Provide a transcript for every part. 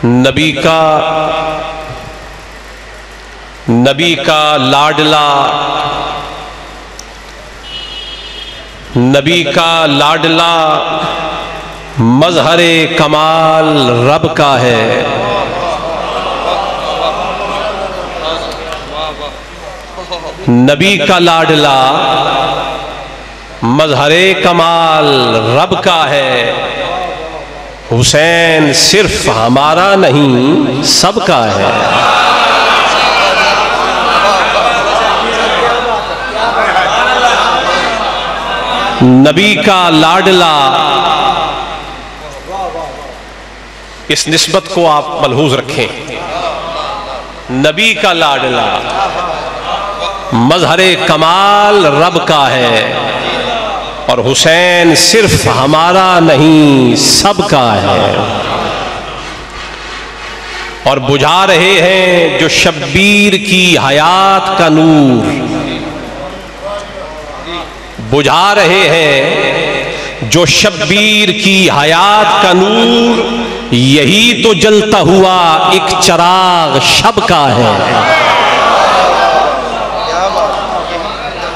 नबी का लाडला, नबी का लाडला मजहरे कमाल रब का है। नबी का लाडला मजहरे कमाल रब का है। हुसैन सिर्फ हमारा नहीं सबका है। नबी का लाडला, इस निस्बत को आप मलहूज रखें। नबी का लाडला मजहरे कमाल रब का है और हुसैन सिर्फ हमारा नहीं सबका है। और बुझा रहे हैं जो शब्बीर की हयात का नूर, बुझा रहे हैं जो शब्बीर की हयात का नूर, यही तो जलता हुआ एक चराग शब का है।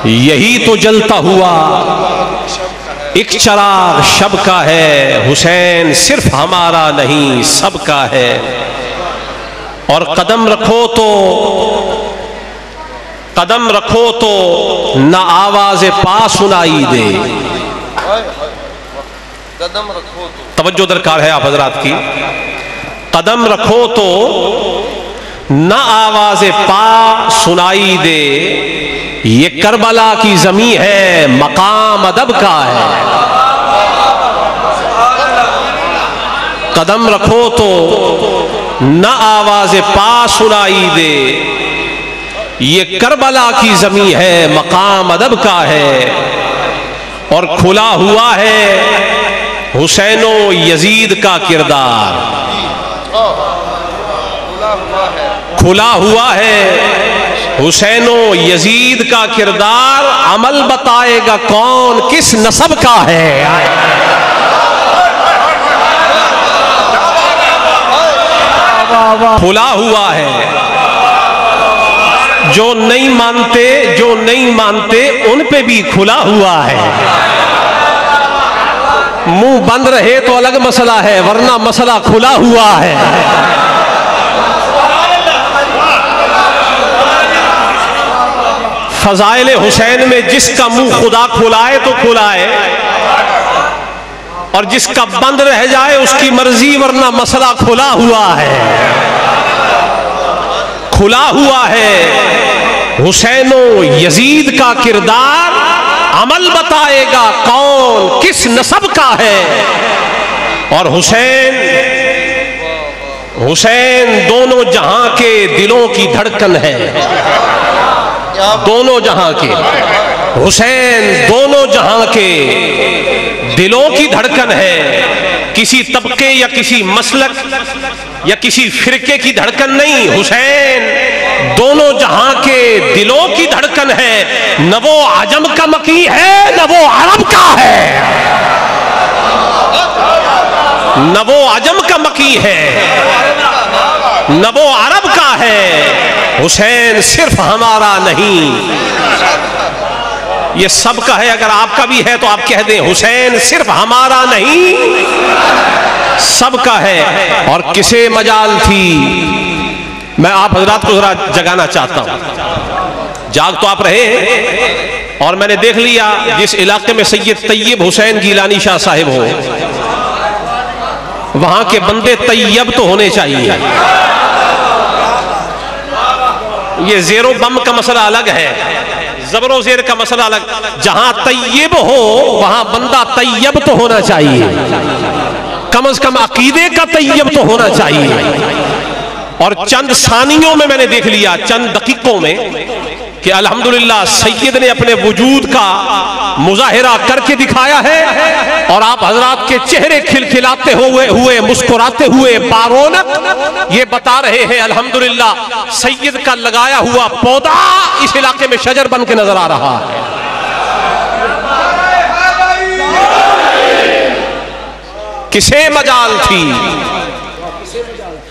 यही तो जलता हुआ एक चराग शब का है। हुसैन सिर्फ हमारा नहीं सबका है। और कदम रखो तो न आवाज़ पा सुनाई दे। कदम रखो तो, तवज्जो दरकार है आप हजरात की। कदम रखो तो न आवाज़ पा सुनाई दे। ये करबला की जमी है, मकाम अदब का है। कदम रखो तो न आवाज़ पा सुनाई दे। ये करबला की जमी है, मकाम अदब का है। और खुला हुआ है हुसैनो यजीद का किरदार। खुला हुआ है हुसैनो यजीद का किरदार। अमल बताएगा कौन किस नस्ब का है। खुला हुआ है। जो नहीं मानते उन पे भी खुला हुआ है। मुंह बंद रहे तो अलग मसला है, वरना मसला खुला हुआ है। फजाइल हुसैन में जिसका मुंह खुदा खुलाए तो खुलाए, और जिसका बंद रह जाए उसकी मर्जी, वरना मसला खुला हुआ है। खुला हुआ है हुसैनो यजीद का किरदार। अमल बताएगा कौन किस नस्ब का है। और हुसैन दोनों जहां के दिलों की धड़कन है। दोनों जहां के हुसैन दोनों जहां के दिलों की धड़कन है। किसी तबके या किसी मसलक या किसी फिरके की धड़कन नहीं, हुसैन दोनों जहां के दिलों की धड़कन है। न वो आजम का मकी है न वो अरब का है। न वो आजम का मकी है न वो अरब का है। हुसैन सिर्फ हमारा नहीं, ये सबका है। अगर आपका भी है तो आप कह दें हुसैन सिर्फ हमारा नहीं सबका है। और किसे मजाल थी, मैं आप हजरात को जरा जगाना चाहता हूं। जाग तो आप रहे और मैंने देख लिया जिस इलाके में सैयद तैयब हुसैन गिलानी शाह साहिब हो, वहां के बंदे तैयब तो होने चाहिए। ये जेरो बम का मसला अलग है, जबरो जेर का मसला अलग। जहां तैयब हो वहां बंदा तैयब तो होना चाहिए, कम से कम अकीदे का तैयब तो होना चाहिए। और चंद सानियों में मैंने देख लिया, चंद दकीकों में, कि अल्हम्दुलिल्लाह सैयद ने अपने वजूद का मुजाहिरा करके दिखाया है। और आप हजरात के चेहरे खिलखिलाते हुए मुस्कुराते हुए बारोनक ये बता रहे हैं अल्हम्दुलिल्लाह सैयद का लगाया हुआ पौधा इस इलाके में शजर बन के नजर आ रहा है। किसे मजाल थी,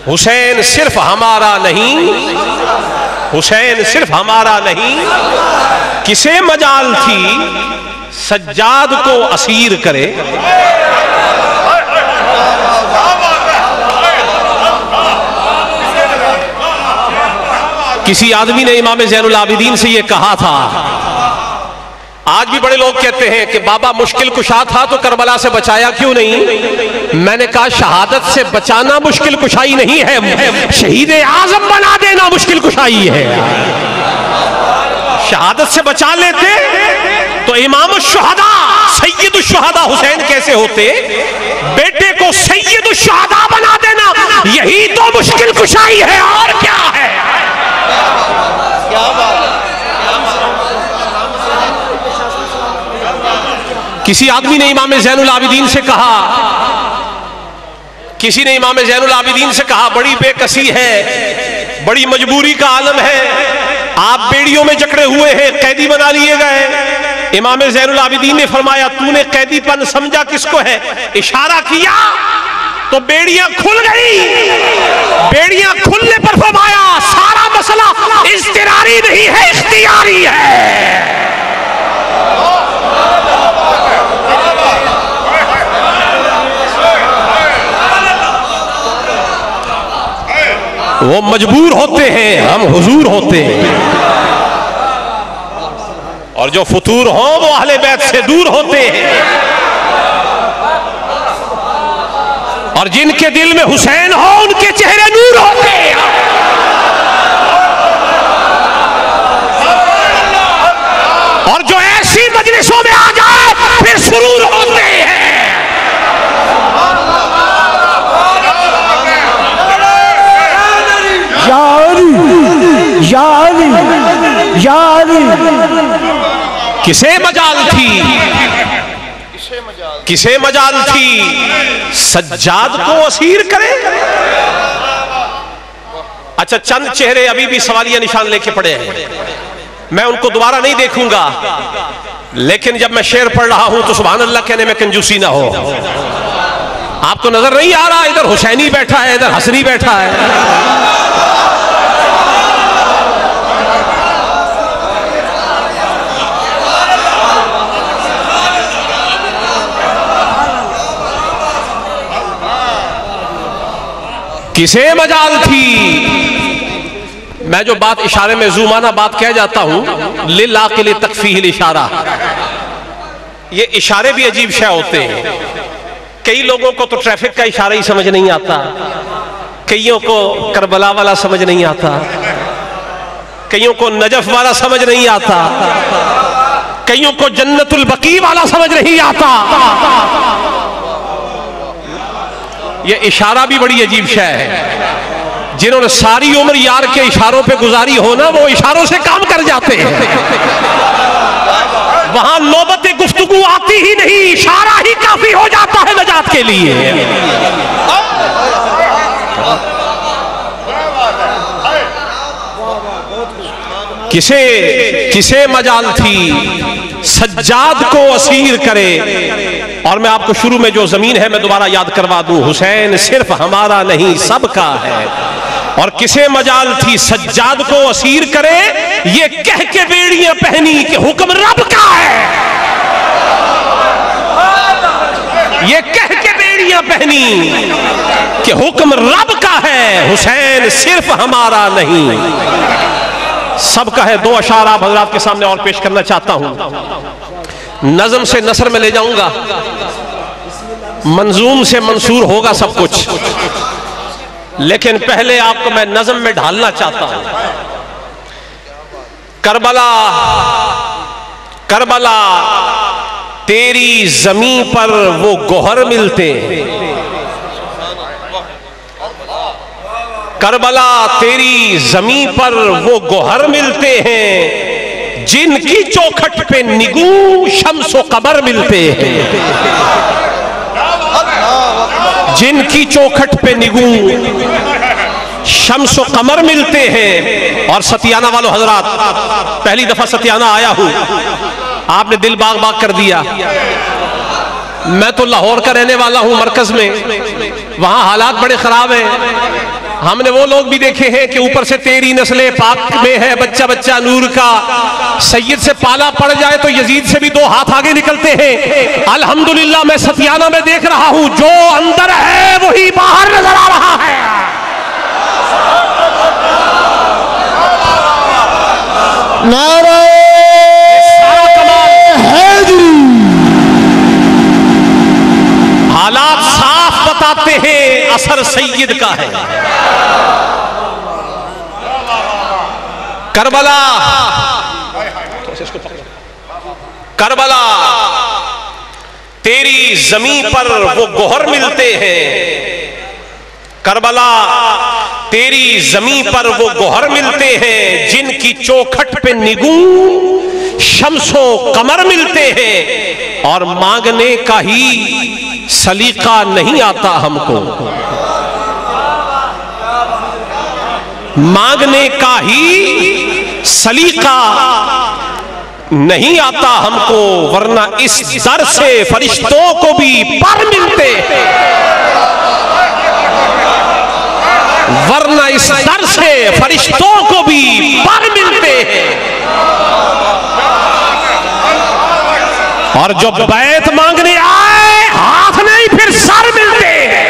हुसैन सिर्फ हमारा नहीं, हुसैन सिर्फ हमारा नहीं, किसे मजाल थी सज्जाद को असीर करे। किसी आदमी ने इमाम ज़ैनुल आबिदीन से यह कहा था, आज भी बड़े लोग कहते हैं कि बाबा मुश्किल कुशा था तो करबला से बचाया क्यों नहीं। मैंने कहा शहादत से बचाना मुश्किल कुशाई नहीं है, शहीद आजम बना देना मुश्किल कुशाई है। शहादत से बचा लेते तो इमाम शुहदा सैयद शुहदा हुसैन कैसे होते। बेटे को सैयद शुहदा बना देना यही तो मुश्किल कुशाई है, और क्या है। क्या बात। किसी आदमी ने इमाम ज़ैनुल आबिदीन से कहा, किसी ने इमाम ज़ैनुल आबिदीन से कहा बड़ी बेकसी है, बड़ी मजबूरी का आलम है, आप बेड़ियों में जकड़े हुए हैं, कैदी बना लिए गए। इमाम ज़ैनुल आबिदीन ने फरमाया तूने कैदीपन समझा किसको है। इशारा किया तो बेड़ियां खुल गई। बेड़ियां खुलने पर फरमाया सारा मसला इज़्तिरारी नहीं है, इख्तियारी है। वो मजबूर होते हैं, हम हुजूर होते हैं। और जो फुतूर हो वो अहले बैत से दूर होते हैं। और जिनके दिल में हुसैन हो उनके चेहरे नूर होते हैं। और जो ऐसी मजलिसों में आ जाए फिर सुरूर होते हैं। यारी यारी किसे मजाल थी, किसे मजाल थी सज्जाद को असीर करे। अच्छा चंद चेहरे अभी भी सवालिया निशान लेके पड़े हैं, मैं उनको दोबारा नहीं देखूंगा, लेकिन जब मैं शेर पढ़ रहा हूं तो सुभान अल्लाह कहने में कंजूसी ना हो। आपको नजर नहीं आ रहा इधर हुसैनी बैठा है, इधर हसनी बैठा है। किसे मजाल थी। मैं जो बात इशारे में ज़ूमाना बात कह जाता हूं लिल तकफीहिल इशारा, ये इशारे भी अजीब शय होते हैं। कई लोगों को तो ट्रैफिक का इशारा ही समझ नहीं आता, कईयों को करबला वाला समझ नहीं आता, कईयों को नजफ वाला समझ नहीं आता, कईयों को जन्नतुल बकी वाला समझ नहीं आता। ये इशारा भी बड़ी अजीब शय है। जिन्होंने सारी उम्र यार के इशारों पे गुजारी हो ना, वो इशारों से काम कर जाते हैं। वहां नौबत गुफ्तगू आती ही नहीं, इशारा ही काफी हो जाता है नजात के लिए। किसे किसे मजाल थी सज्जाद को असीर करे। और मैं आपको शुरू में जो जमीन है मैं दोबारा याद करवा दूं, हुसैन सिर्फ हमारा नहीं सबका है। और किसे मजाल थी सज्जाद को असीर करे, ये कह के बेड़ियां पहनी कि हुक्म रब का है। ये कह के बेड़ियां पहनी कि हुक्म रब का है, हुसैन सिर्फ हमारा नहीं सबका है। दो अशार आप हजरात के सामने और पेश करना चाहता हूं। नज़म से नसर में ले जाऊंगा, मंजूम से मंसूर होगा सब कुछ, लेकिन पहले आपको मैं नज़म में ढालना चाहता हूं। करबला करबला तेरी जमीन पर वो गोहर मिलते, करबला तेरी जमीन पर वो गोहर मिलते हैं, जिनकी चौखट पे निगू शम्सो कमर मिलते हैं। जिनकी चौखट पे निगू शम्सो कमर मिलते हैं। और सतियाना वालों हजरात, पहली दफा सतियाना आया हूं, आपने दिल बाग बाग कर दिया। मैं तो लाहौर का रहने वाला हूं, मरकज में, वहां हालात बड़े खराब हैं। हमने वो लोग भी देखे हैं कि ऊपर से तेरी नस्ले पाक में है, बच्चा बच्चा नूर का, सैयद से पाला पड़ जाए तो यजीद से भी 2 हाथ आगे निकलते हैं। अल्हम्दुलिल्लाह मैं सतियाना में देख रहा हूं, जो अंदर है वही बाहर नजर आ रहा है। नारे हैदरी। हालात साफ बताते हैं असर सैयद का है। करबला, करबला तेरी जमीन पर वो गोहर मिलते हैं। करबला तेरी जमीन पर वो गोहर मिलते हैं जिनकी चौखट पे निगूं शम्सो कमर मिलते हैं। और मांगने का ही सलीका नहीं आता हमको, मांगने का ही सलीका नहीं आता हमको, वरना इस दर से फरिश्तों को भी पर मिलते हैं, वरना इस दर से फरिश्तों को भी पर मिलते हैं। और जो बैत मांगने आए हाथ नहीं फिर सर मिलते हैं।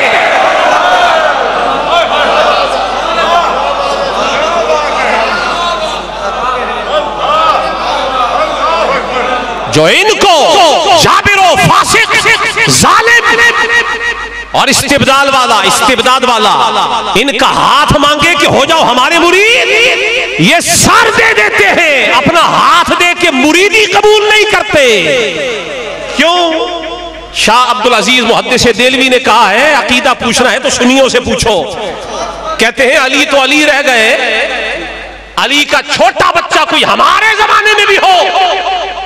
जो इनको जाबिरो फासिक जालिम और इस्तिबदाल वाला, इस्तिबदाद वाला इनका हाथ मांगे कि हो जाओ हमारे मुरीद, ये सर दे देते हैं, अपना हाथ दे के मुरीदी कबूल नहीं करते। क्यों? शाह अब्दुल अजीज मुहद्दिस देलवी ने कहा है, अकीदा पूछना है तो सुन्नियों से पूछो। कहते हैं अली तो अली रह गए, अली का छोटा बच्चा कोई हमारे जमाने में भी हो।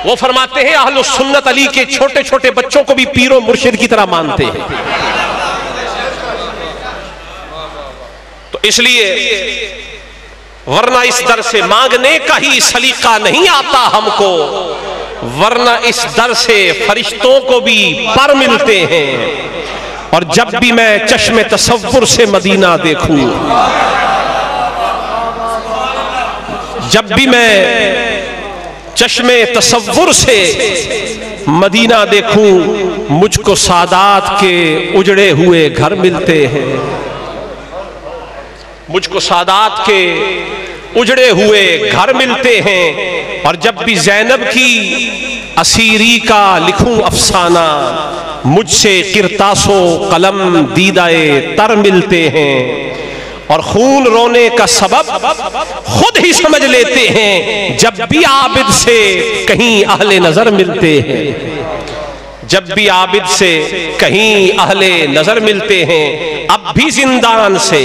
वो फरमाते हैं अहलुस सुन्नत अली के छोटे छोटे बच्चों को भी पीरो मुर्शिद की तरह मानते हैं। तो इसलिए वरना इस दर से मांगने का ही सलीका नहीं आता हमको, वरना इस दर से फरिश्तों को भी पर मिलते हैं। और जब भी मैं चश्मे तसव्वुर से मदीना देखूं, जब भी मैं चश्मे तसव्वुर से मदीना देखूं, मुझको सादात के उजड़े हुए घर मिलते हैं, मुझको सादात के उजड़े हुए घर मिलते हैं। और जब भी ज़ैनब की असीरी का लिखूं अफसाना, मुझसे किरतासो कलम दीदाए तर मिलते हैं। और खून रोने का सबब खुद ही समझ लेते हैं जब भी आबिद से कहीं अहले नजर मिलते हैं, जब भी आबिद से कहीं अहले नजर मिलते हैं। अब भी जिंदान से,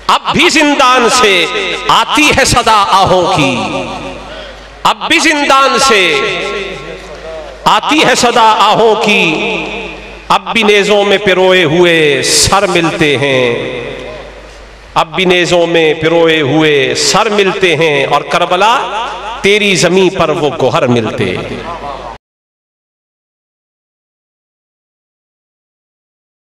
अब भी जिंदान से आती है सदा आहों की, अब भी जिंदान से आती है सदा आहों की। अब भी नेज़ों में पिरोए हुए सर मिलते हैं, अब भी नेज़ों में पिरोए हुए सर मिलते हैं। और करबला तेरी जमीन पर वो गोहर मिलते हैं।